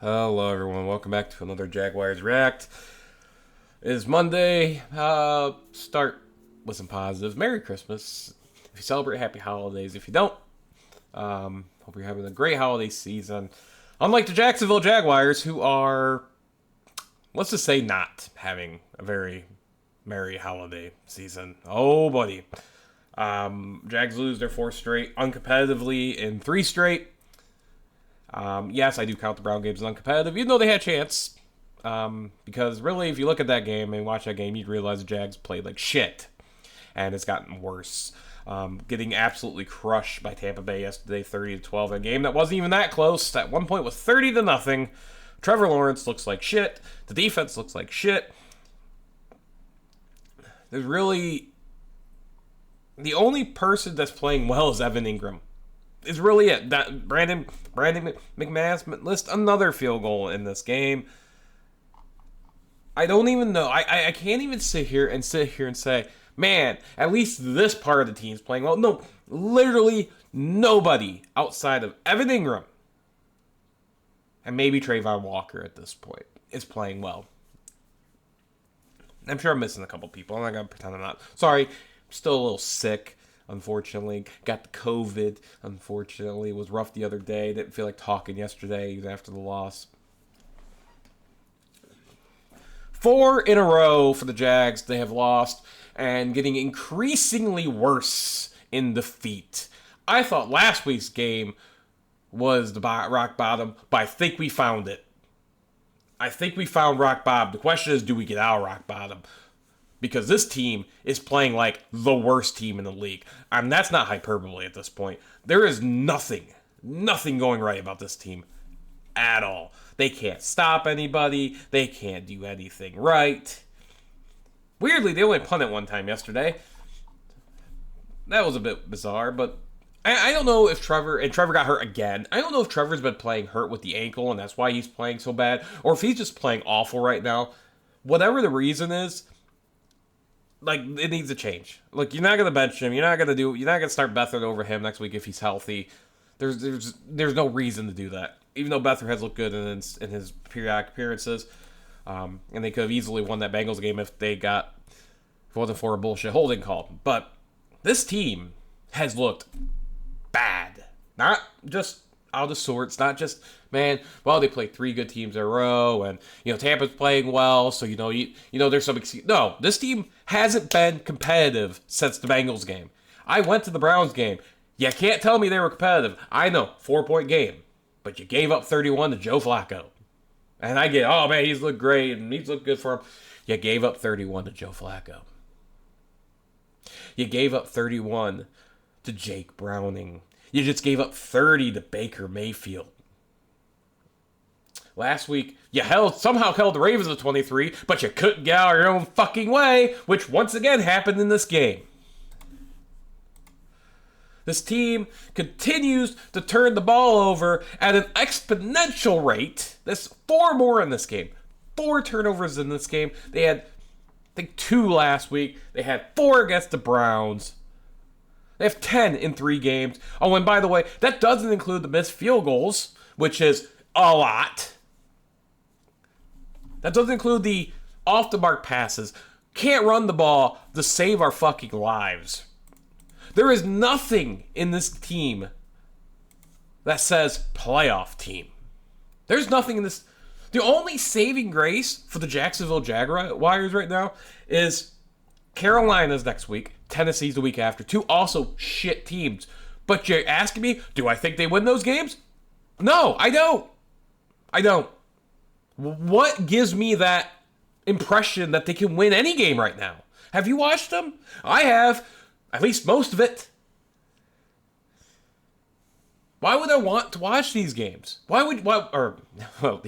Hello, everyone. Welcome back to another Jaguars React. It is Monday. Start with some positives. Merry Christmas. If you celebrate, happy holidays. If you don't, hope you're having a great holiday season. Unlike the Jacksonville Jaguars, who are, let's just say, not having a very merry holiday season. Oh, buddy. Jags lose their fourth straight uncompetitively in three straight. Yes, I do count the Brown games as uncompetitive, even though they had a chance. Because really, if you look at that game and watch that game, you'd realize the Jags played like shit. And it's gotten worse. Getting absolutely crushed by Tampa Bay yesterday, 30-12. A game that wasn't even that close. At one point was 30-0. Trevor Lawrence looks like shit. The defense looks like shit. There's really... The only person that's playing well is Evan Ingram. Is really it. That Brandon McManus missed another field goal in this game. I don't even know. I can't even sit here and say, man, at least this part of the team's playing well. No, literally nobody outside of Evan Ingram and maybe Trayvon Walker at this point is playing well. I'm sure I'm missing a couple people. I'm not gonna pretend I'm not. Sorry, I'm still a little sick. Unfortunately, got the COVID. Unfortunately, it was rough the other day. Didn't feel like talking yesterday after the loss. 4 in a row for the Jags. They have lost and getting increasingly worse in defeat. I thought last week's game was the rock bottom, but I think we found it. I think we found rock bottom. The question is, do we get out of rock bottom? Because this team is playing like the worst team in the league. That's not hyperbole at this point. There is nothing going right about this team at all. They can't stop anybody. They can't do anything right. Weirdly, they only punted one time yesterday. That was a bit bizarre, but I don't know if Trevor got hurt again. I don't know if Trevor's been playing hurt with the ankle and that's why he's playing so bad, or if he's just playing awful right now. Whatever the reason is, like, it needs to change. Look, you're not gonna bench him. You're not gonna start Beathard over him next week if he's healthy. There's no reason to do that. Even though Beathard has looked good in his periodic appearances, and they could have easily won that Bengals game if it wasn't for a bullshit holding call. But this team has looked bad. Not just out of sorts. Not just, man, well, they played 3 good teams in a row, and Tampa's playing well, so there's some excuse. No, this team hasn't been competitive since the Bengals game. I went to the Browns game. You can't tell me they were competitive. I know, 4-point game, but you gave up 31 to Joe Flacco, and I get, oh man, he's looked great and he's looked good for him. You gave up 31 to Joe Flacco. You gave up 31 to Jake Browning. You just gave up 30 to Baker Mayfield. Last week, you somehow held the Ravens to 23, but you couldn't get out of your own fucking way, which once again happened in this game. This team continues to turn the ball over at an exponential rate. There's 4 more in this game. 4 turnovers in this game. They had, I think, 2 last week. They had 4 against the Browns. They have 10 in 3 games. Oh, and by the way, that doesn't include the missed field goals, which is a lot. That doesn't include the off-the-mark passes. Can't run the ball to save our fucking lives. There is nothing in this team that says playoff team. There's nothing in this. The only saving grace for the Jacksonville Jaguars right now is Carolina's next week, Tennessee's the week after. 2 also shit teams. But you're asking me, do I think they win those games? No, I don't. What gives me that impression that they can win any game right now? Have you watched them? I have. At least most of it. Why would I want to watch these games? Don't get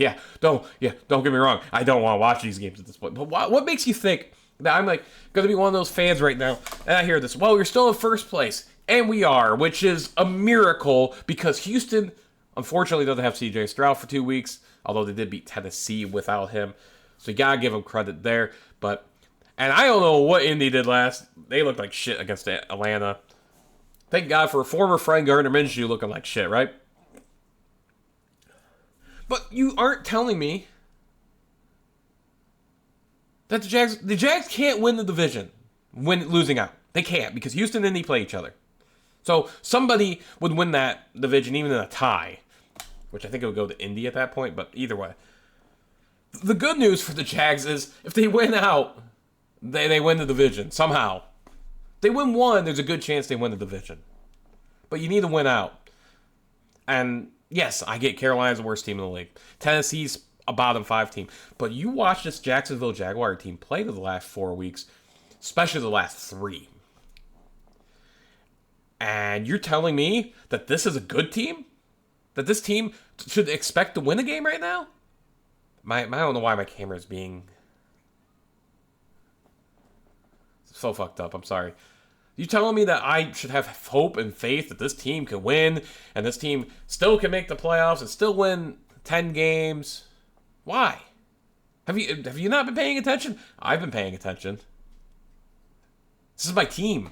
me wrong. I don't want to watch these games at this point. But what makes you think that I'm like going to be one of those fans right now and I hear this? Well, we're still in first place. And we are, which is a miracle because Houston, unfortunately, doesn't have CJ Stroud for 2 weeks, although they did beat Tennessee without him. So you got to give them credit there. And I don't know what Indy did last. They looked like shit against Atlanta. Thank God for a former friend Gardner Minshew looking like shit, right? But you aren't telling me that the Jags can't win the division when losing out. They can't, because Houston and Indy play each other. So somebody would win that division even in a tie, which I think it would go to Indy at that point, but either way. The good news for the Jags is if they win out, they win the division somehow. They win one, there's a good chance they win the division. But you need to win out. And yes, I get Carolina's the worst team in the league. Tennessee's a bottom 5 team. But you watch this Jacksonville Jaguar team play the last 4 weeks, especially the last 3. And you're telling me that this is a good team? That this team should expect to win a game right now? I don't know why my camera is being so fucked up. I'm sorry. You telling me that I should have hope and faith that this team can win and this team still can make the playoffs and still win 10 games? Why? Have you not been paying attention? I've been paying attention. This is my team.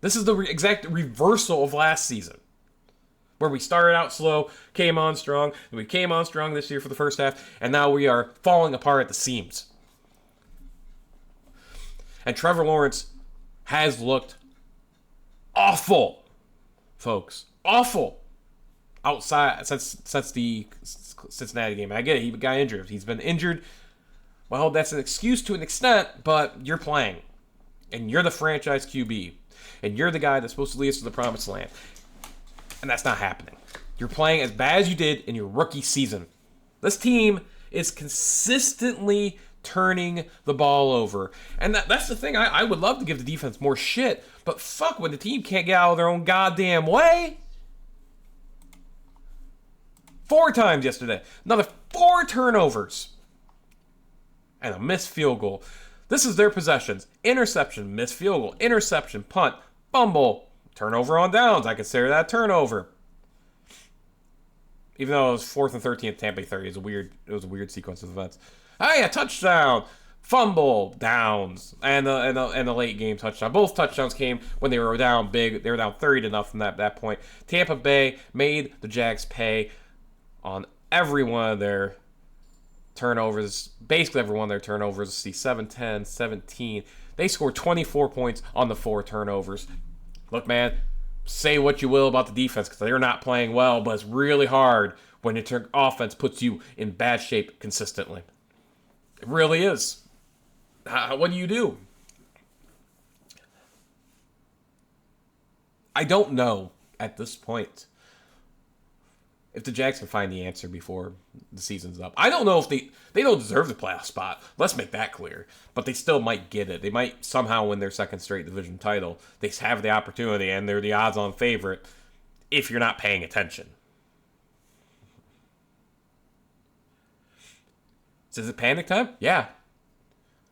This is the exact reversal of last season, where we started out slow, came on strong, and we came on strong this year for the first half, and now we are falling apart at the seams. And Trevor Lawrence has looked awful, folks. Awful. Outside since the Cincinnati game. I get it, he got injured. He's been injured. Well, that's an excuse to an extent, but you're playing. And you're the franchise QB. And you're the guy that's supposed to lead us to the promised land. And that's not happening. You're playing as bad as you did in your rookie season. This team is consistently turning the ball over. And that's the thing. I would love to give the defense more shit, but fuck when the team can't get out of their own goddamn way. 4 times yesterday. Another 4 turnovers. And a missed field goal. This is their possessions. Interception, missed field goal, interception, punt, fumble, turnover on downs. I consider that a turnover. Even though it was 4th and 13 at Tampa Bay 30, it was a weird sequence of events. Hey, a touchdown, fumble, downs, and a late game touchdown. Both touchdowns came when they were down big. They were down 30-0 at that point. Tampa Bay made the Jags pay on every one of their turnovers, basically every one of their turnovers. See, 7-10, 17. They scored 24 points on the 4 turnovers. Look, man, say what you will about the defense because they're not playing well, but it's really hard when your offense puts you in bad shape consistently. It really is. What do? I don't know at this point if the Jags can find the answer before the season's up. I don't know if they don't deserve the playoff spot. Let's make that clear. But they still might get it. They might somehow win their 2nd straight division title. They have the opportunity, and they're the odds-on favorite if you're not paying attention. So is it panic time? Yeah.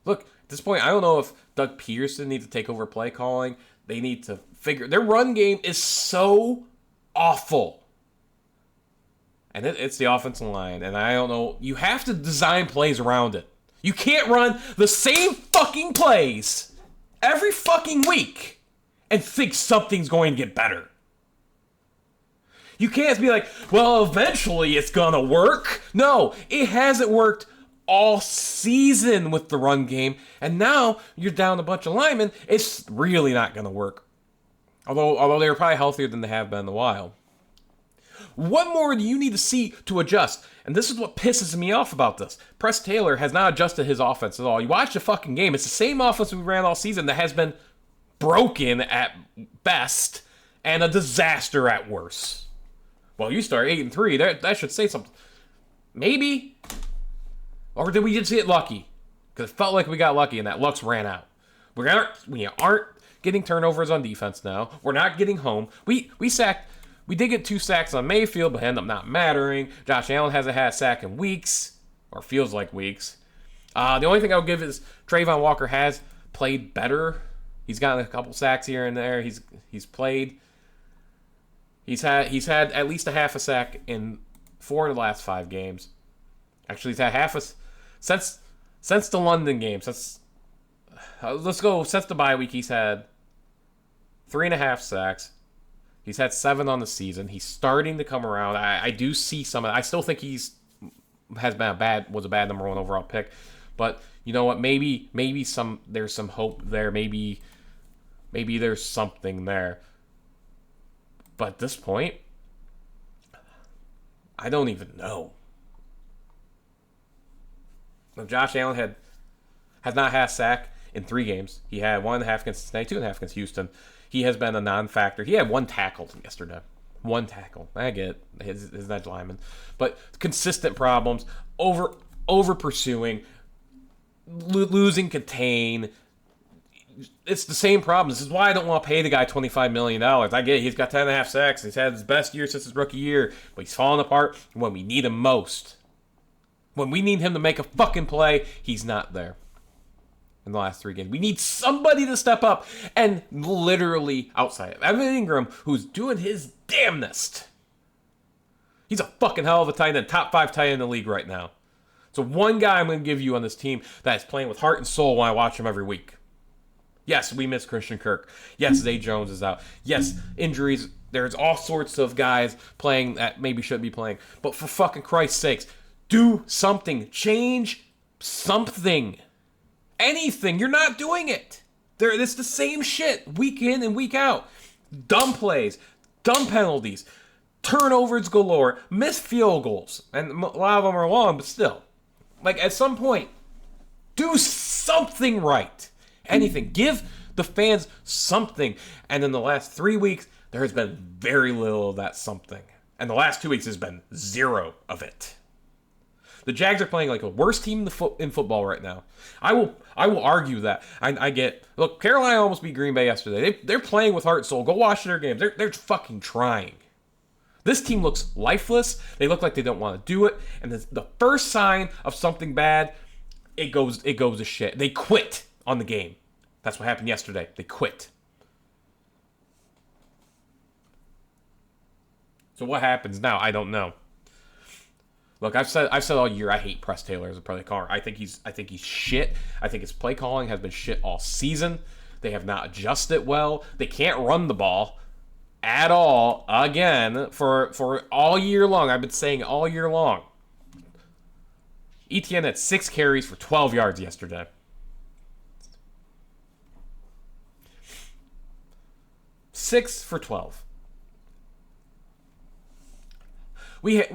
Look, at this point, I don't know if Doug Peterson needs to take over play calling. They need to figure... Their run game is so awful. And it's the offensive line. And I don't know. You have to design plays around it. You can't run the same fucking plays every fucking week and think something's going to get better. You can't be like, well, eventually it's going to work. No, it hasn't worked all season with the run game. And now you're down a bunch of linemen. It's really not going to work. Although they're probably healthier than they have been in a while. What more do you need to see to adjust? And this is what pisses me off about this. Press Taylor has not adjusted his offense at all. You watch the fucking game. It's the same offense we ran all season that has been broken at best and a disaster at worst. Well, you start 8-3. That should say something. Maybe. Or did we just get lucky? Because it felt like we got lucky and that Lux ran out. We aren't getting turnovers on defense now. We're not getting home. We did get 2 sacks on Mayfield, but ended up not mattering. Josh Allen hasn't had a sack in weeks, or feels like weeks. The only thing I'll give is Trayvon Walker has played better. He's gotten a couple sacks here and there. He's played. He's had at least a half a sack in 4 of the last 5 games. Actually, he's had half a since the London game. Since the bye week, he's had 3.5 sacks. He's had 7 on the season. He's starting to come around. I do see some of it. I still think was a bad number 1 overall pick. But you know what? Maybe there's some hope there. Maybe there's something there. But at this point, I don't even know. Now, Josh Allen has not had a sack in 3 games. He had 1.5 against Cincinnati, 2.5 against Houston. He has been a non-factor. He had 1 tackle yesterday. 1 tackle. I get it. His edge lineman. But consistent problems. Over pursuing. Losing contain. It's the same problem. This is why I don't want to pay the guy $25 million. I get it. He's got 10.5 sacks. He's had his best year since his rookie year. But he's falling apart when we need him most. When we need him to make a fucking play, he's not there. In the last 3 games. We need somebody to step up and literally outside of Evan Ingram, who's doing his damnedest. He's a fucking hell of a tight end, top 5 tight end in the league right now. So one guy I'm going to give you on this team that is playing with heart and soul when I watch him every week. Yes, we miss Christian Kirk. Yes, Zay Jones is out. Yes, injuries. There's all sorts of guys playing that maybe shouldn't be playing. But for fucking Christ's sakes, do something. Change something. Anything. You're not doing it. It's the same shit week in and week out. Dumb plays, dumb penalties, turnovers galore, missed field goals. And a lot of them are long, but still. Like, at some point, do something right. Anything. Give the fans something. And in the last 3 weeks, there has been very little of that something. And the last 2 weeks has been 0 of it. The Jags are playing like a worse team in football right now. I will argue that. I get... Look, Carolina almost beat Green Bay yesterday. They're playing with heart and soul. Go watch their games. They're fucking trying. This team looks lifeless. They look like they don't want to do it. And the first sign of something bad, it goes to shit. They quit on the game. That's what happened yesterday. They quit. So what happens now? I don't know. Look, I've said all year I hate Press Taylor as a play caller. I think he's shit. I think his play calling has been shit all season. They have not adjusted well. They can't run the ball at all. Again, for all year long. I've been saying all year long. ETN had 6 carries for 12 yards yesterday. Six for 12. We have,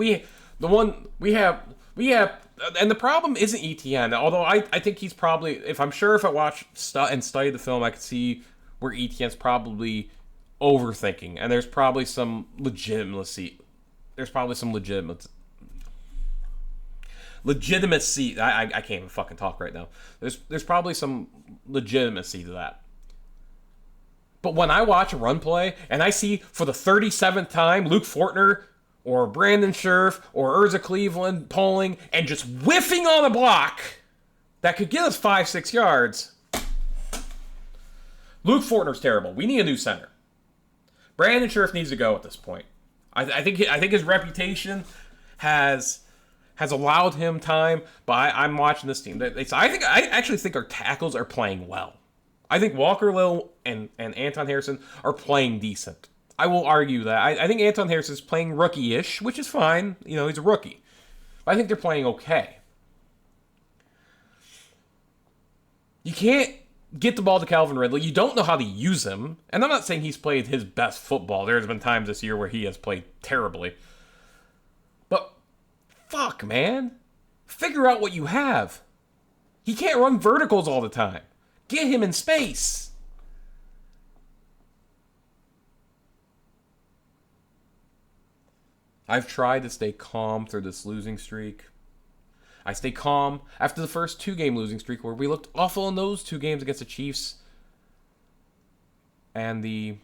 and the problem isn't ETN. Although I think he's probably, if I watch and study the film, I could see where ETN's probably overthinking, and there's probably some legitimacy. I can't even fucking talk right now. There's probably some legitimacy to that. But when I watch a run play and I see for the 37th time Luke Fortner or Brandon Scherf or Urza Cleveland pulling and just whiffing on a block that could get us 5-6 yards, Luke Fortner's terrible. We need a new center. Brandon Scherf needs to go at this point. I think his reputation has allowed him time, but I'm watching this team. I actually think our tackles are playing well. I think Walker Little and Anton Harrison are playing decent. I will argue that. I think Anton Harrison is playing rookie-ish, which is fine. You know, he's a rookie. But I think they're playing okay. You can't get the ball to Calvin Ridley. You don't know how to use him. And I'm not saying he's played his best football. There's been times this year where he has played terribly. But, fuck, man. Figure out what you have. He can't run verticals all the time. Get him in space. I've tried to stay calm through this losing streak. I stay calm after the first 2-game losing streak where we looked awful in those 2 games against the Chiefs and the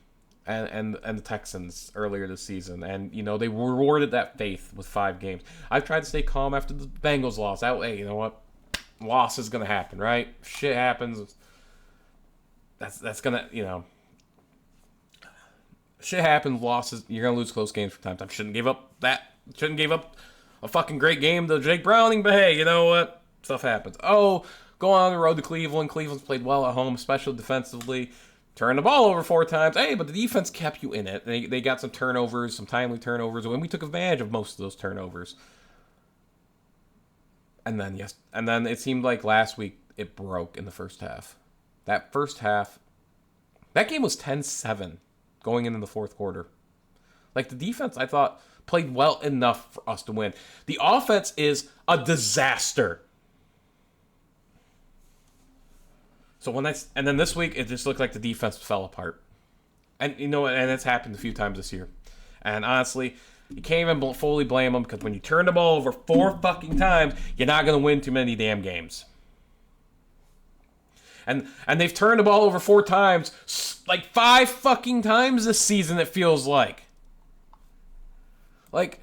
Texans earlier this season. And, you know, they rewarded that faith with 5 games. I've tried to stay calm after the Bengals loss. Hey, you know what? Loss is going to happen, right? Shit happens. That's going to, you know. Shit happens, losses. You're going to lose close games from time to time. Shouldn't give up a fucking great game to Jake Browning, but hey, you know what? Stuff happens. Oh, go on the road to Cleveland. Cleveland's played well at home, especially defensively. turned the ball over 4 times. Hey, but the defense kept you in it. They got some turnovers, some timely turnovers, and we took advantage of most of those turnovers. And then it seemed like last week it broke in the first half. That first half, that game was 10-7 going into the fourth quarter. Like, the defense, I thought, played well enough for us to win. The offense is a disaster. And then this week, it just looked like the defense fell apart. And, and it's happened a few times this year. And honestly, you can't even fully blame them, because when you turn the ball over 4 fucking times, you're not going to win too many damn games. And they've turned the ball over 4 times, like 5 fucking times this season, it feels like. Like,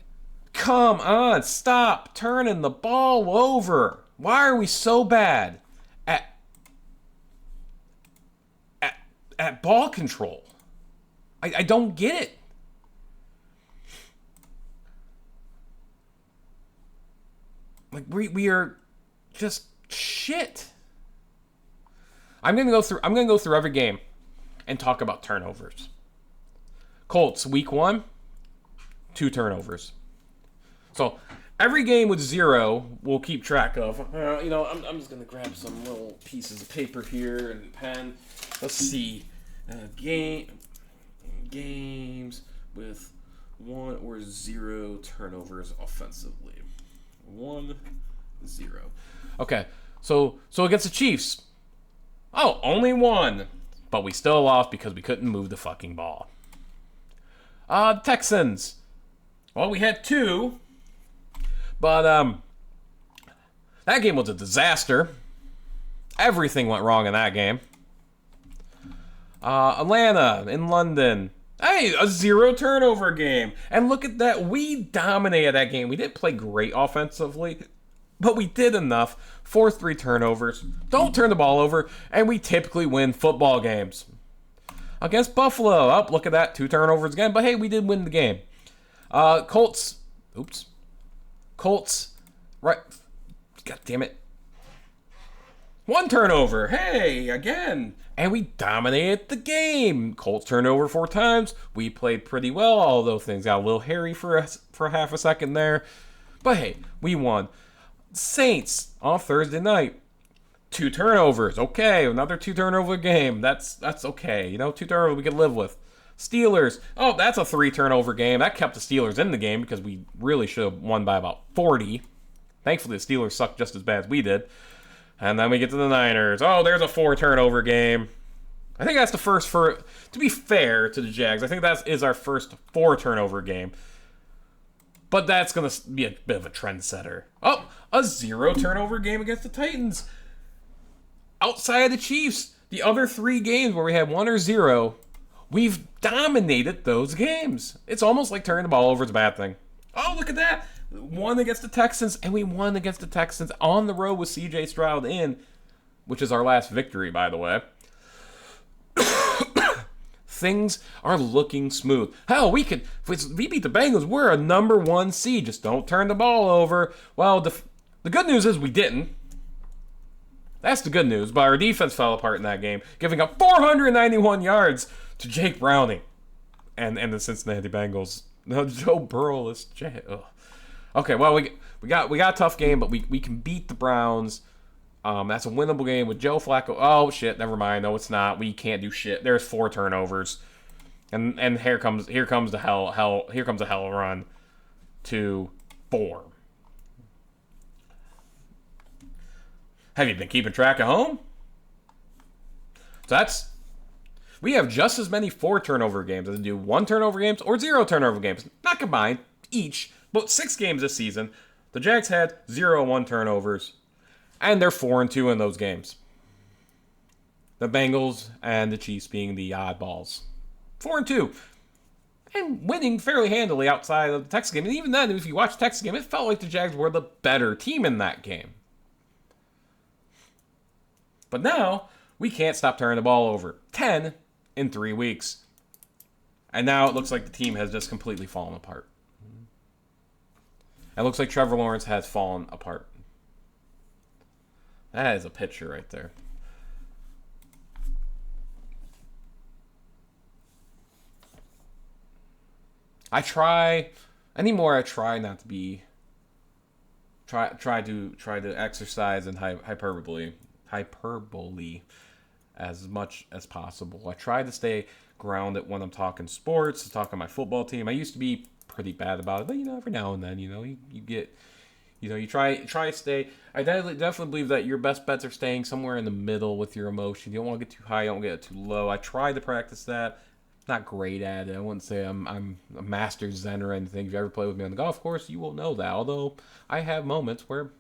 come on, stop turning the ball over. Why are we so bad at ball control? I don't get it. Like, we are just shit. I'm gonna go through every game and talk about turnovers. Colts, week 1, 2 turnovers. So every game with 0 we'll keep track of. I'm just gonna grab some little pieces of paper here and pen. Let's see. Games with 1 or 0 turnovers offensively. 1-0. Okay, so against the Chiefs, only 1, but we still lost because we couldn't move the fucking ball. The Texans, well, we had 2, but that game was a disaster. Everything went wrong in that game. Atlanta in London. Hey, a 0 turnover game. And look at that. We dominated that game. We didn't play great offensively, but we did enough. 4 3 turnovers. Don't turn the ball over, and we typically win football games. Against Buffalo. Look at that. 2 turnovers again, but hey, we did win the game. Colts. Oops. Colts. Right. God damn it. 1 turnover. Hey, again. And we dominated the game. Colts turned over 4 times. We played pretty well, although things got a little hairy for half a second there. But hey, we won. Saints on Thursday night. 2 turnovers. Okay, another 2 turnover game. That's okay. 2 turnovers we can live with. Steelers. That's a 3 turnover game. That kept the Steelers in the game because we really should have won by about 40. Thankfully, the Steelers sucked just as bad as we did. And then we get to the Niners. There's a 4 turnover game. I think that's the first to be fair to the Jags, I think that is our first 4 turnover game. But that's going to be a bit of a trendsetter. A 0 turnover game against the Titans. Outside of the Chiefs, the other 3 games where we had 1 or 0, we've dominated those games. It's almost like turning the ball over is a bad thing. Look at that. Won against the Texans, and we won against the Texans on the road with C.J. Stroud in, which is our last victory, by the way. Things are looking smooth. Hell, if we beat the Bengals, we're a number 1 seed. Just don't turn the ball over. Well, the good news is we didn't. That's the good news, but our defense fell apart in that game, giving up 491 yards to Jake Browning and the Cincinnati Bengals. No, Joe Burrow is okay. Well, we got a tough game, but we can beat the Browns. That's a winnable game with Joe Flacco. Oh shit, never mind. No, it's not. We can't do shit. There's 4 turnovers, and here comes the hell run to 4. Have you been keeping track at home? So we have just as many 4 turnover games as we do 1 turnover games or 0 turnover games. Not combined, each, but 6 games this season. The Jags had 0 1 turnovers, and they're 4-2 in those games. The Bengals and the Chiefs being the oddballs. 4-2. And winning fairly handily outside of the Texas game. And even then, if you watch the Texas game, it felt like the Jags were the better team in that game. But now, we can't stop turning the ball over. 10 in 3 weeks. And now it looks like the team has just completely fallen apart. It looks like Trevor Lawrence has fallen apart. That is a picture right there. I try anymore. I try not to be try to exercise in hyperbole as much as possible. I try to stay grounded when I'm talking sports, talking my football team. I used to be pretty bad about it, but every now and then, you get, you try to stay. I definitely believe that your best bets are staying somewhere in the middle with your emotion. You don't want to get too high, you don't get too low. I try to practice that. Not great at it. I wouldn't say I'm a master zen or anything. If you ever play with me on the golf course, you will know that. Although I have moments where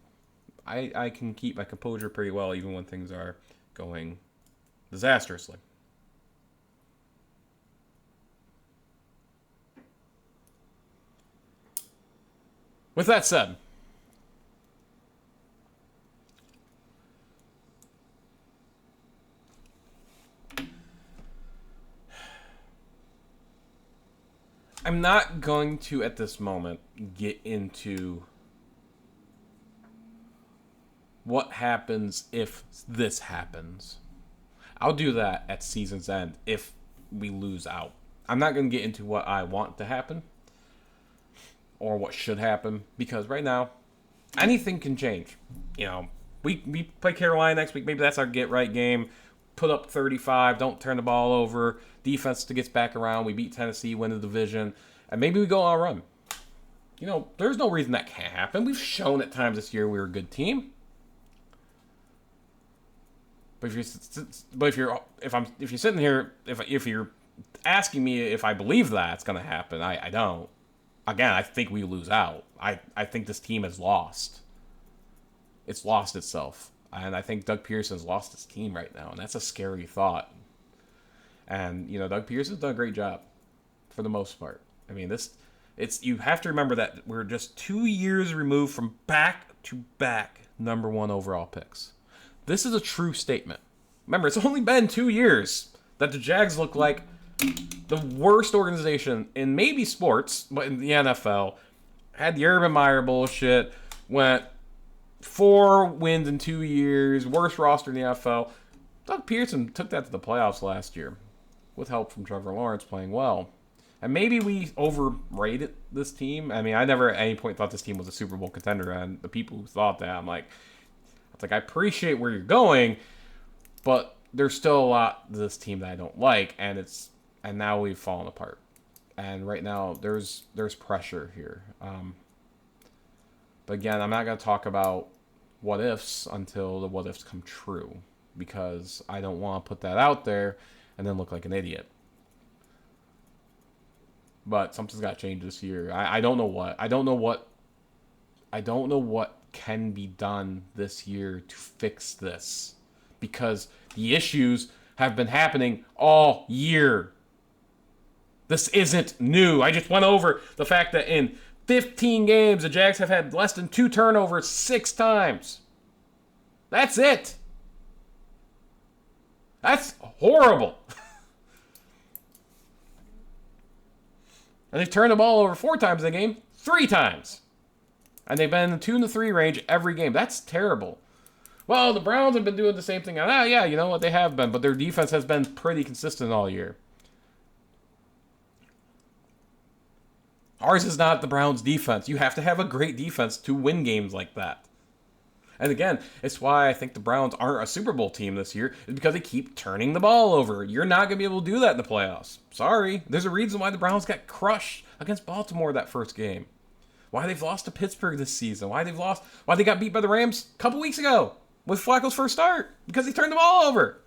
I can keep my composure pretty well, even when things are going disastrously. With that said, I'm not going to, at this moment, get into what happens if this happens. I'll do that at season's end if we lose out. I'm not going to get into what I want to happen or what should happen, because right now, anything can change. We play Carolina next week. Maybe that's our get-right game. Put up 35, don't turn the ball over. Defense gets back around. We beat Tennessee, win the division, and maybe we go on a run. There's no reason that can't happen. We've shown at times this year we're a good team. But if you're sitting here, if you're asking me if I believe that's going to happen, I don't. Again, I think we lose out. I think this team has lost. It's lost itself. And I think Doug Pearson's lost his team right now, and that's a scary thought. And, Doug Pearson's done a great job for the most part. I mean, you have to remember that we're just 2 years removed from back-to-back number 1 overall picks. This is a true statement. Remember, it's only been 2 years that the Jags look like the worst organization in maybe sports, but in the NFL. Had the Urban Meyer bullshit, went 4 wins in 2 years, worst roster in the NFL. Doug Pearson took that to the playoffs last year with help from Trevor Lawrence playing well. And maybe we overrated this team. I mean, I never at any point thought this team was a Super Bowl contender, and the people who thought that, I appreciate where you're going, but there's still a lot to this team that I don't like, and now we've fallen apart. And right now, there's pressure here. But again, I'm not going to talk about what ifs until the what ifs come true, because I don't want to put that out there and then look like an idiot. But something's got to change this year. I don't know what. I don't know what can be done this year to fix this, because the issues have been happening all year. This isn't new. I just went over the fact that in 15 games, the Jags have had less than 2 turnovers 6 times. That's it. That's horrible. And they've turned the ball over 4 times in the game, 3 times. And they've been in the 2 and the 3 range every game. That's terrible. Well, the Browns have been doing the same thing. Yeah, you know what? They have been. But their defense has been pretty consistent all year. Ours is not the Browns' defense. You have to have a great defense to win games like that. And again, it's why I think the Browns aren't a Super Bowl team this year, is because they keep turning the ball over. You're not going to be able to do that in the playoffs. Sorry. There's a reason why the Browns got crushed against Baltimore that first game. Why they've lost to Pittsburgh this season. Why they got beat by the Rams a couple weeks ago with Flacco's first start. Because they turned the ball over.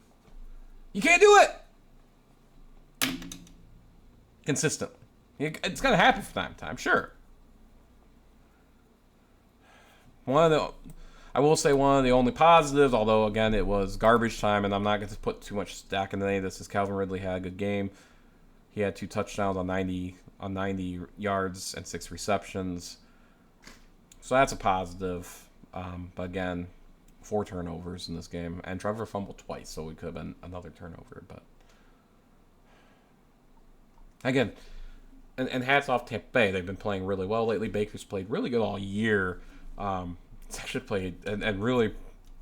You can't do it consistently. It's going to happen from time to time, sure. I will say one of the only positives, although, again, it was garbage time, and I'm not going to put too much stack into any of this, is Calvin Ridley had a good game. He had 2 touchdowns on 90 yards and 6 receptions. So that's a positive. But, again, 4 turnovers in this game. And Trevor fumbled twice, so it could have been another turnover. But, again, and hats off Tampa Bay. They've been playing really well lately. Baker's played really good all year. He's actually played and really,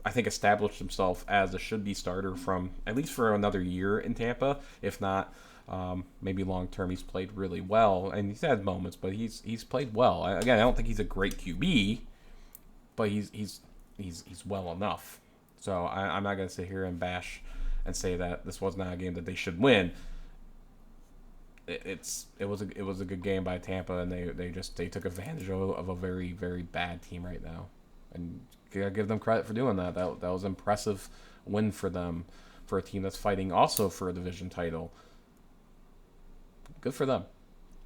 I think, established himself as a should-be starter from at least for another year in Tampa, if not Maybe long term he's played really well, and he's had moments, but he's played well. Again, I don't think he's a great QB, but he's well enough. So I'm not going to sit here and bash and say that this was not a game that they should win. It was a good game by Tampa, and they took advantage of a very, very bad team right now, and you gotta give them credit for doing that. That was an impressive win for them, for a team that's fighting also for a division title. Good for them.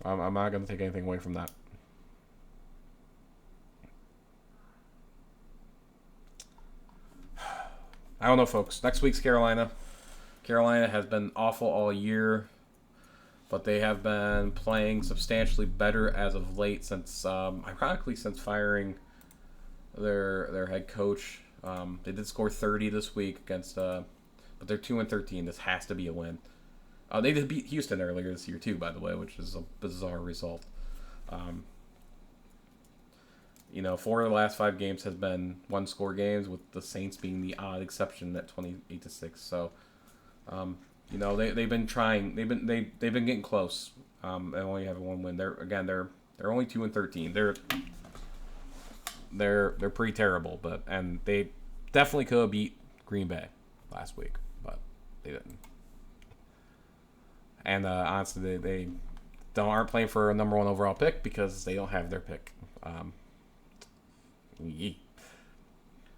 I'm not gonna take anything away from that. I don't know, folks. Next week's Carolina. Carolina has been awful all year, but they have been playing substantially better as of late since, ironically, since firing their head coach. They did score 30 this week against, but they're 2-13. This has to be a win. They did beat Houston earlier this year too, by the way, which is a bizarre result. 4 of the last 5 games has been one-score games, with the Saints being the odd exception at 28-6. So, they've been trying. They've been getting close. They only have one win. They're only 2-13. They're pretty terrible, and they definitely could have beat Green Bay last week, but they didn't. And honestly, they aren't playing for a number 1 overall pick because they don't have their pick. But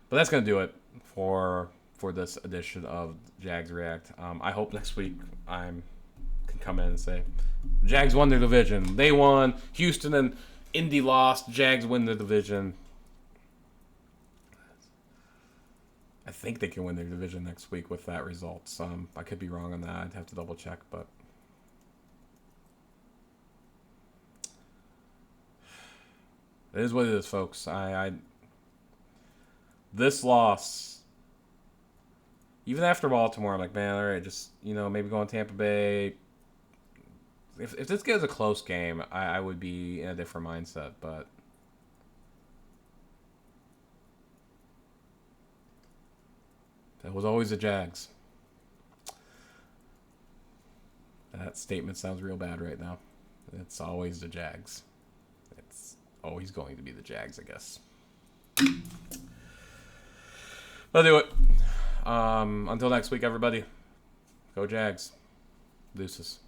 that's gonna do it for this edition of Jags React. I hope next week I can come in and say Jags won their division. They won. Houston and Indy lost. Jags win the division. I think they can win their division next week with that result. I could be wrong on that. I'd have to double check, but it is what it is, folks. This loss, even after Baltimore, I'm like, man, all right, just maybe go on Tampa Bay. If this gets a close game, I would be in a different mindset, but that was always the Jags. That statement sounds real bad right now. It's always the Jags. It's always going to be the Jags, I guess. I'll do it. Until next week, everybody. Go Jags. Deuces.